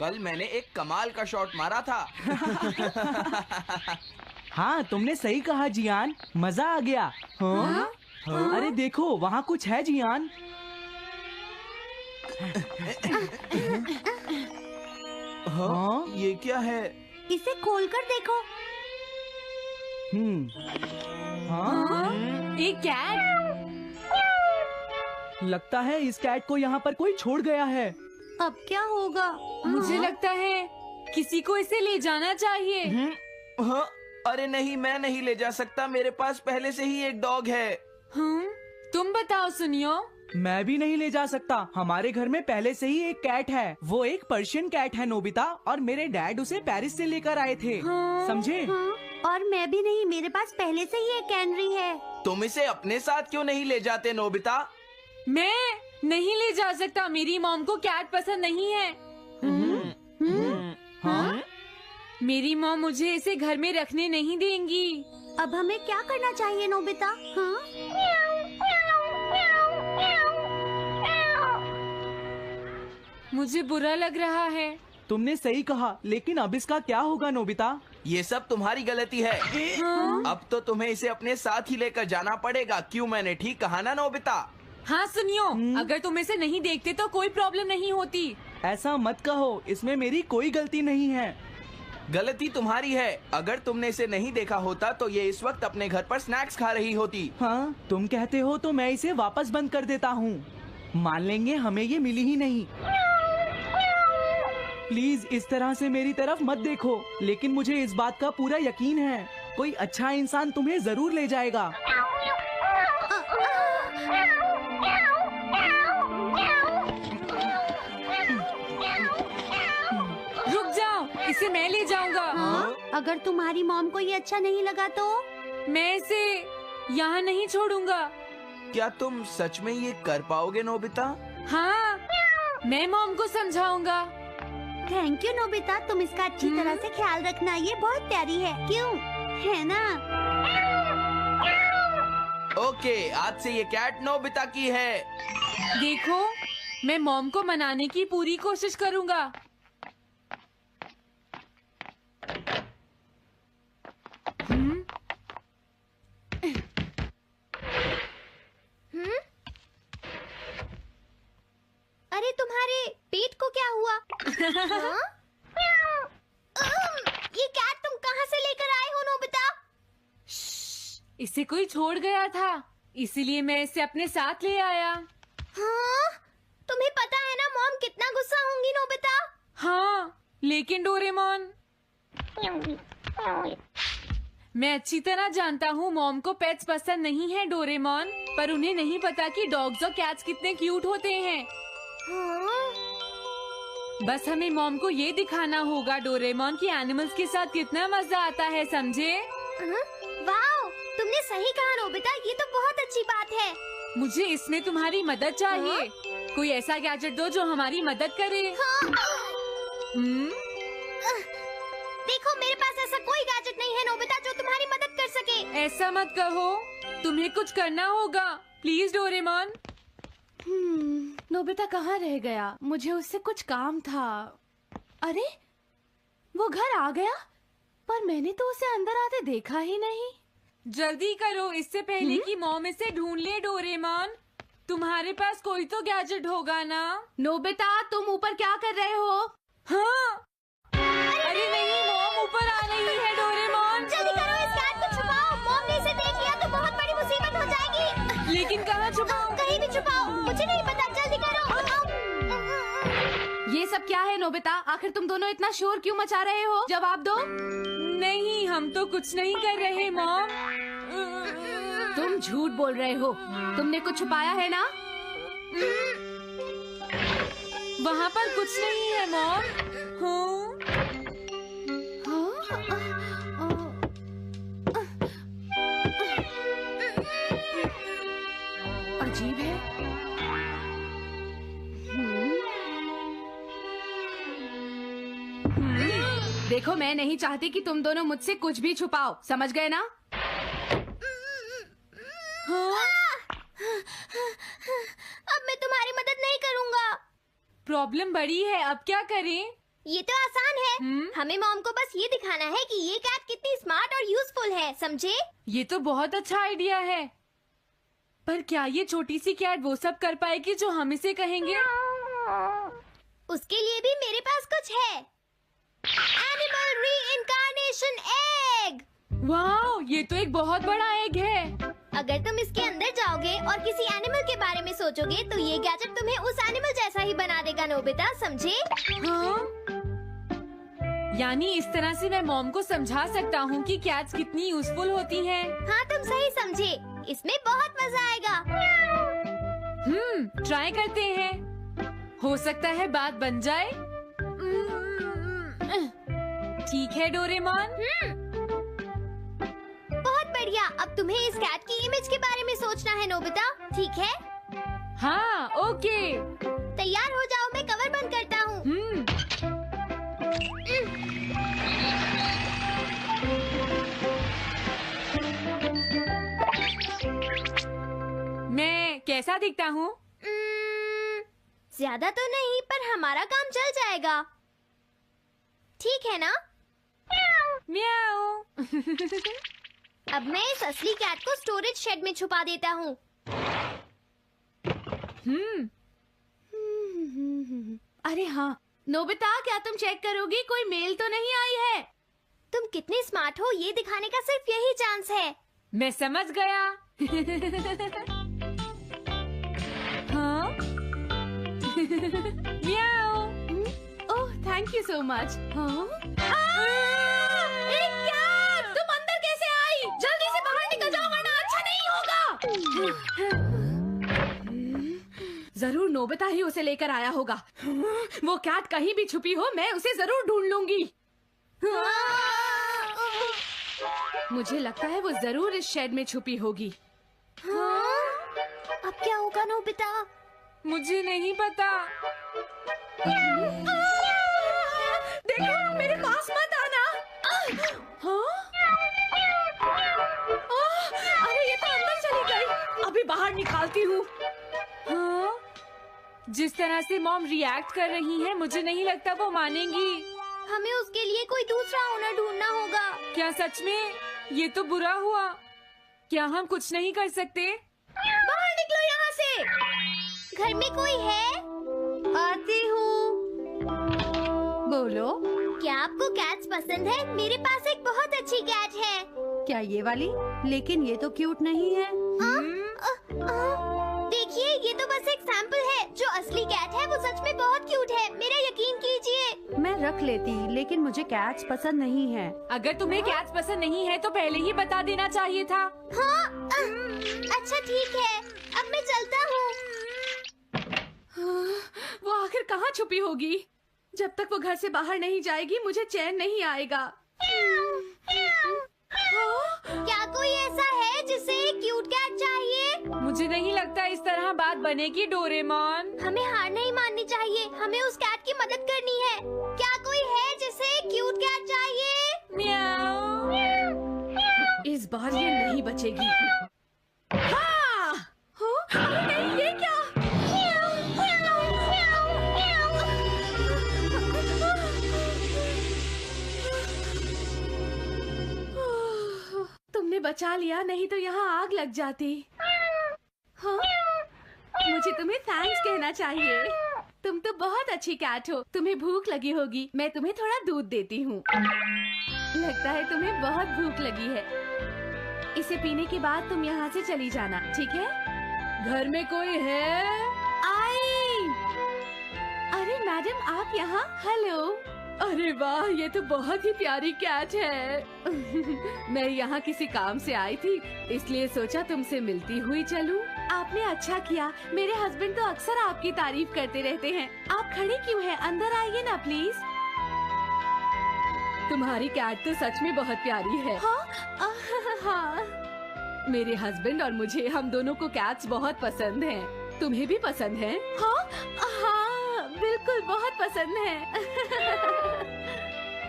कल मैंने एक कमाल का शॉट मारा था। हाँ, तुमने सही कहा जियान, मजा आ गया। हाँ? हाँ? अरे देखो, वहाँ कुछ है जियान। हाँ? ये क्या है? इसे खोलकर देखो। हाँ? एक कैट। लगता है इस कैट को यहाँ पर कोई छोड़ गया है। अब क्या होगा? मुझे लगता है किसी को इसे ले जाना चाहिए। हाँ? अरे नहीं, मैं नहीं ले जा सकता, मेरे पास पहले से ही एक डॉग है। तुम बताओ सुनियो। मैं भी नहीं ले जा सकता, हमारे घर में पहले से ही एक कैट है। वो एक पर्शियन कैट है नोबिता, और मेरे डैड उसे पेरिस से लेकर आए थे। समझे? और मैं भी नहीं, मेरे पास पहले से ही एक कैनरी है। तुम इसे अपने साथ क्यों नहीं ले जाते नोबिता? मैं नहीं ले जा सकता, मेरी मॉम को कैट पसंद नहीं है। हाँ? मेरी मॉम मुझे इसे घर में रखने नहीं देंगी। अब हमें क्या करना चाहिए नोबिता? हाँ? मुझे बुरा लग रहा है। तुमने सही कहा, लेकिन अब इसका क्या होगा नोबिता? ये सब तुम्हारी गलती है। अब तो तुम्हें इसे अपने साथ ही लेकर जाना पड़ेगा। क्यों, मैंने ठीक कहा ना नोबिता? हाँ सुनियो, अगर तुम इसे नहीं देखते तो कोई प्रॉब्लम नहीं होती। ऐसा मत कहो, इसमें मेरी कोई गलती नहीं है। गलती तुम्हारी है। अगर तुमने इसे नहीं देखा होता तो ये इस वक्त अपने घर पर स्नैक्स खा रही होती। हाँ, तुम कहते हो तो मैं इसे वापस बंद कर देता हूँ। मान लेंगे हमें ये मिली ही नहीं। प्लीज इस तरह से मेरी तरफ मत देखो, लेकिन मुझे इस बात का पूरा यकीन है, कोई अच्छा इंसान तुम्हें जरूर ले जाएगा। रुक जाओ, इसे मैं ले जाऊंगा। हाँ? अगर तुम्हारी मॉम को ये अच्छा नहीं लगा तो? मैं इसे यहाँ नहीं छोड़ूंगा। क्या तुम सच में ये कर पाओगे नोबिता? हाँ, मैं मॉम को समझाऊंगा। थैंक यू नोबिता, तुम इसका अच्छी तरह से ख्याल रखना, ये बहुत प्यारी है। क्यों, है ना? ओके, आज से ये कैट नोबिता की है। देखो, मैं मॉम को मनाने की पूरी कोशिश करूंगा। अरे तुम्हारे पेट को क्या हुआ? हाँ? ये कैट तुम कहाँ से लेकर आए हो नोबिता? इसे कोई छोड़ गया था, इसीलिए मैं इसे अपने साथ ले आया। हाँ? तुम्हें पता है ना मॉम कितना गुस्सा होंगी नोबिता? हाँ, लेकिन डोरेमोन, मैं अच्छी तरह जानता हूँ मॉम को पेट्स पसंद नहीं है डोरेमोन, पर उन्हें नहीं पता कि डॉग्स और कैट्स कितने क्यूट होते हैं। हाँ? बस हमें मॉम को ये दिखाना होगा डोरेमोन कि एनिमल्स के साथ कितना मजा आता है, समझे? वाओ, तुमने सही कहा नोबिता, ये तो बहुत अच्छी बात है। मुझे इसमें तुम्हारी मदद चाहिए। कोई ऐसा गैजेट दो जो हमारी मदद करे। देखो, मेरे पास ऐसा कोई गैजेट नहीं है नोबिता जो तुम्हारी मदद कर सके। ऐसा मत कहो, तुम्हें कुछ करना होगा, प्लीज डोरेमोन। नोबिता कहाँ रह गया? मुझे उससे कुछ काम था। अरे, वो घर आ गया, पर मैंने तो उसे अंदर आते देखा ही नहीं। जल्दी करो, इससे पहले कि मॉम इसे ढूंढ ले डोरेमोन। तुम्हारे पास कोई तो गैजेट होगा ना? नोबिता, तुम ऊपर क्या कर रहे हो? हाँ, अरे नहीं, मॉम ऊपर आ रही है डोरेमोन। जल्दी करो, इस कैट को छुपाओ। मॉम ने इसे देख लिया तो बहुत बड़ी मुसीबत हो जाएगी। लेकिन कहाँ छुपाऊं? कहीं भी छुपाओ, मुझे नहीं पता, जल्दी करो। ये सब क्या है नोबिता? आखिर तुम दोनों इतना शोर क्यों मचा रहे हो? जवाब दो। नहीं, हम तो कुछ नहीं कर रहे मॉम। तुम झूठ बोल रहे हो, तुमने कुछ छुपाया है ना? वहाँ पर कुछ नहीं है मॉम। अजीब है। देखो, मैं नहीं चाहती कि तुम दोनों मुझसे कुछ भी छुपाओ, समझ गए ना? अब मैं तुम्हारी मदद नहीं करूँगा। प्रॉब्लम बड़ी है, अब क्या करें? ये तो आसान है। हमें मॉम को बस ये दिखाना है कि ये कैट कितनी स्मार्ट और यूजफुल है, समझे? ये तो बहुत अच्छा आइडिया है, पर क्या ये छोटी सी कैट वो सब कर पाएगी जो हम इसे कहेंगे? उसके लिए भी मेरे पास कुछ है। Animal reincarnation egg. वाह, ये तो एक बहुत बड़ा एग है। अगर तुम इसके अंदर जाओगे और किसी एनिमल के बारे में सोचोगे तो ये गैजेट तुम्हें उस एनिमल जैसा ही बना देगा, नोबिता, समझे? हाँ? यानी इस तरह से मैं मॉम को समझा सकता हूँ कि कैट्स कितनी यूजफुल होती हैं। हाँ, तुम सही समझे। इसमें बहुत मजा आएगा। ट्राई करते हैं। हो सकता है बात बन जाए। ठीक है डोरेमोन। बहुत बढ़िया। अब तुम्हें इस कैट की इमेज के बारे में सोचना है, नोबिता, ठीक है? हाँ, ओके। तैयार हो जाओ, मैं कवर बंद करता हूँ। मैं कैसा दिखता हूँ? ज्यादा तो नहीं, पर हमारा काम चल जाएगा, ठीक है ना? म्याऊ। अब मैं इस असली कैट को स्टोरेज शेड में छुपा देता हूँ। अरे हाँ, नोबिता, क्या तुम चेक करोगी कोई मेल तो नहीं आई है? तुम कितने स्मार्ट हो ये दिखाने का सिर्फ यही चांस है। मैं समझ गया। हाँ? म्याऊ। ओह, थैंक यू सो मच। हाँ? तुम अंदर कैसे आई? जल्दी से बाहर निकल जाओ वरना अच्छा नहीं होगा। जरूर नोबिता ही उसे लेकर आया होगा। वो कैट कहीं भी छुपी हो, मैं उसे जरूर ढूंढ लूंगी। मुझे लगता है वो जरूर इस शेड में छुपी होगी। अब क्या होगा, नोबिता? मुझे नहीं पता। देखो, मेरे पास मत आना। हाँ? अरे ये तो अंदर चली गई। अभी बाहर निकालती हूँ। हाँ? जिस तरह से मॉम रिएक्ट कर रही है, मुझे नहीं लगता वो मानेंगी। हमें उसके लिए कोई दूसरा ओनर ढूंढना होगा। क्या सच में? ये तो बुरा हुआ। क्या हम कुछ नहीं कर सकते? बाहर निकलो यहाँ से। घर में कोई है? आती हूँ। बोलो, क्या आपको कैट्स पसंद है? मेरे पास एक बहुत अच्छी कैट है। क्या ये वाली? लेकिन ये तो क्यूट नहीं है। देखिए, ये तो बस एक सैंपल है। जो असली कैट है वो सच में बहुत क्यूट है, मेरा यकीन कीजिए। मैं रख लेती, लेकिन मुझे कैट्स पसंद नहीं है। अगर तुम्हें कैट्स पसंद नहीं है तो पहले ही बता देना चाहिए था। हाँ, अच्छा ठीक है, अब मैं चलता हूँ। वो आखिर कहाँ छुपी होगी? जब तक वो घर से बाहर नहीं जाएगी मुझे चैन नहीं आएगा। क्या कोई ऐसा है जिसे एक क्यूट कैट चाहिए? मुझे नहीं लगता इस तरह बात बनेगी डोरेमोन। हमें हार नहीं माननी चाहिए, हमें उस कैट की मदद करनी है। क्या कोई है जिसे एक क्यूट कैट चाहिए? म्याऊ। इस बार ये नहीं बचेगी। हाँ! अरे नहीं, ये क्या? तुमने बचा लिया, नहीं तो यहाँ आग लग जाती। हाँ? मुझे तुम्हें थैंक्स कहना चाहिए। तुम तो बहुत अच्छी कैट हो। तुम्हें भूख लगी होगी, मैं तुम्हें थोड़ा दूध देती हूँ। लगता है तुम्हें बहुत भूख लगी है। इसे पीने के बाद तुम यहाँ से चली जाना, ठीक है? घर में कोई है? आई! अरे मैडम, आप यहाँ? हेलो। अरे वाह, ये तो बहुत ही प्यारी कैट है। मैं यहाँ किसी काम से आई थी, इसलिए सोचा तुमसे मिलती हुई चलूं। आपने अच्छा किया। मेरे हस्बैंड तो अक्सर आपकी तारीफ करते रहते हैं। आप खड़े क्यों हैं? अंदर आइए ना प्लीज। तुम्हारी कैट तो सच में बहुत प्यारी है। हाँ? हाँ। मेरे हस्बैंड और मुझे, हम दोनों को कैट्स बहुत पसंद हैं। तुम्हें भी पसंद है? हाँ, हाँ, बिल्कुल बहुत पसंद है।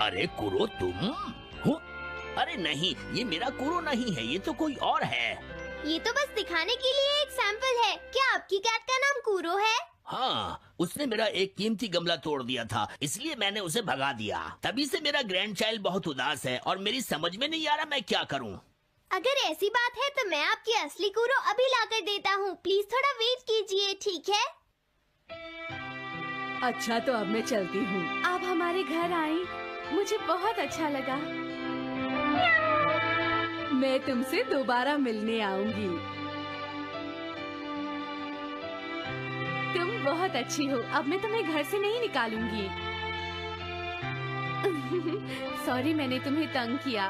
अरे कुरो, तुम हो? अरे नहीं, ये मेरा कुरो नहीं है, ये तो कोई और है। ये तो बस दिखाने के लिए एक सैंपल है। क्या आपकी कैट का नाम कूरो है? हाँ, उसने मेरा एक कीमती गमला तोड़ दिया था, इसलिए मैंने उसे भगा दिया। तभी से मेरा ग्रैंड चाइल्ड बहुत उदास है और मेरी समझ में नहीं आ रहा मैं क्या करूँ। अगर ऐसी बात है तो मैं आपकी असली कूरो अभी लाकर देता हूँ। प्लीज थोड़ा वेट कीजिए, ठीक है? अच्छा, तो अब मैं चलती हूँ। आप हमारे घर आई, मुझे बहुत अच्छा लगा। मैं तुमसे दोबारा मिलने आऊंगी। तुम बहुत अच्छी हो। अब मैं तुम्हें घर से नहीं निकालूंगी। सॉरी, मैंने तुम्हें तंग किया।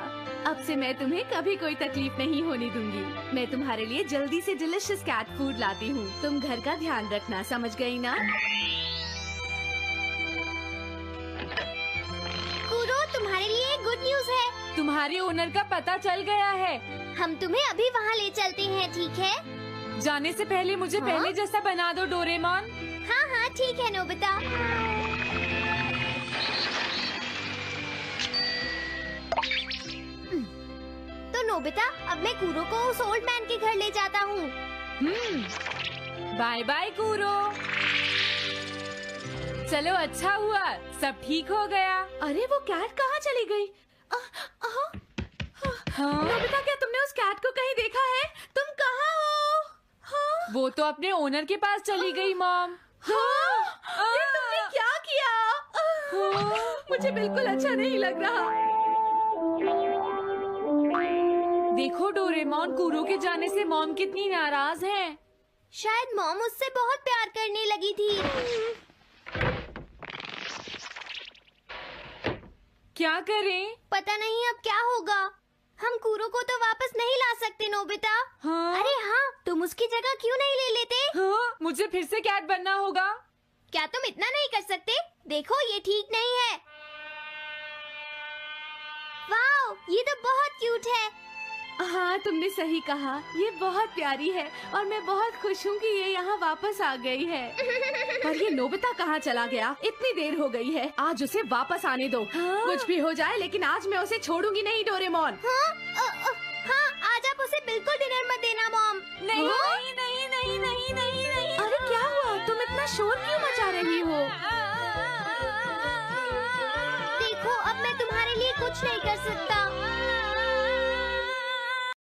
अब से मैं तुम्हें कभी कोई तकलीफ नहीं होने दूंगी। मैं तुम्हारे लिए जल्दी से डिलिशियस कैट फूड लाती हूँ। तुम घर का ध्यान रखना, समझ गई ना? कूरो, तुम्हारे लिए गुड न्यूज है। तुम्हारे ओनर का पता चल गया है। हम तुम्हें अभी वहाँ ले चलते हैं, ठीक है? जाने से पहले मुझे हाँ? पहले जैसा बना दो डोरेमोन। हाँ हाँ, ठीक है नोबिता। तो नोबिता, अब मैं कूरो को उस ओल्ड मैन के घर ले जाता हूँ। Bye bye Kuro. चलो, अच्छा हुआ, सब ठीक हो गया। अरे वो कैट कहाँ चली गई? हाँ? नोबिता, क्या तुमने उस कैट को कहीं देखा है? तुम कहाँ हो? हाँ? वो तो अपने ओनर के पास चली गई मॉम। हाँ? ये तुमने क्या किया? मुझे बिल्कुल अच्छा नहीं लग रहा। देखो डोरेमोन, कूरो के जाने से मॉम कितनी नाराज हैं। शायद मॉम उससे बहुत प्यार करने लगी थी। क्या करें? पता नहीं अब क्या होगा। हम कूरो को तो वापस नहीं ला सकते नोबिता। हाँ? अरे हाँ, तुम उसकी जगह क्यों नहीं ले लेते? हाँ? मुझे फिर से कैट बनना होगा। क्या तुम इतना नहीं कर सकते? देखो, ये ठीक नहीं है। वाओ, ये तो बहुत क्यूट है। हाँ, तुमने सही कहा। ये बहुत प्यारी है और मैं बहुत खुश हूँ कि ये यहाँ वापस आ गई है। पर ये नोबिता कहाँ चला गया? इतनी देर हो गई है। आज उसे वापस आने दो। हाँ? कुछ भी हो जाए, लेकिन आज मैं उसे छोड़ूंगी नहीं डोरेमोन। हाँ, आज आप उसे बिल्कुल डिनर मत देना मॉम। नहीं हाँ? नहीं नहीं नहीं नहीं नहीं नहीं। अरे क्या हुआ? तुम इतना शोर क्यों मचा रही हो? देखो, अब मैं तुम्हारे लिए कुछ नहीं कर सकता।